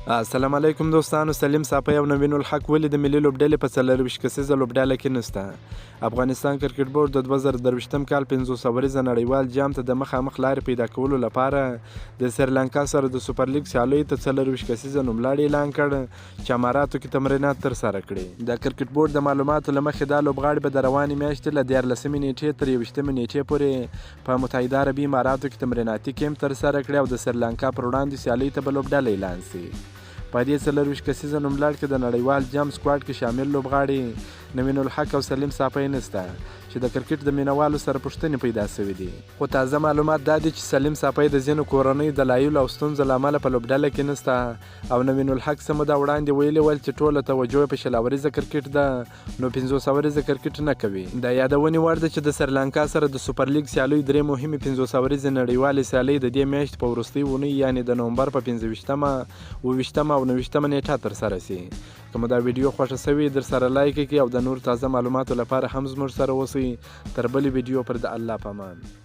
السلام علیکم دوستانو، سلیم صافی او نوین الحق ولې د ملي لوبډلې په 24 کسیزه لوبډله کې نسته. افغانستان کرکټ بورډ د 2023 کال 500 ورځې نړیوال جام ته د مخامخ لارې پیدا کولو لپاره د سریلانکا سره د سوپر لیګ سیالیو ته 24 کسیزه نوملړ اعلان کړ چې اماراتو کې تمرینات ترسره کړي. د کرکټ بورډ د معلوماتو له مخې دا لوبغاړي به د روانې میاشتې له 14 نیټې تر 21 نیټې پورې په متحده عربي اماراتو کې تمریناتي کیمپ ترسره کړي او د سریلانکا پر وړاندې سیالیو ته به لوبډله اعلان شي. په دې 24 کسیزه نوملړ کې د نړیوال جام سکواډ کې شامل لوبغاړي نوین الحق او سلیم صافی نسته چې د کرکټ د مینوالو سره پوښتنې پیدا شوې دي. خو تازه معلومات دا دي چې سلیم صافی د ځینو کورنیو دلایلو او ستونزو له امله په لوبډله کې نسته او نوین الحق څه موده وړاندې ویلي ول چې ټوله توجه په شل اوریزه کرکټ ده، نو 500 ورځې کرکټ نه کوي. د یادونې وړ ده چې د سریلانکا سره د سوپر لیګ سیالیو درې مهمې 500 ورځې نړیوالې سیالۍ د دې میاشتې په وروستۍ اونۍ یعنې د نومبر په 15مه، 28مه او 29مه نیټه ترسره شي. که مو دا ویډیو خوښه شوې در سره لایک کړئ او د نور تازه معلوماتو لپاره هم زموږ سره اوسئ. تر بلې ویډیو پر د الله په امان.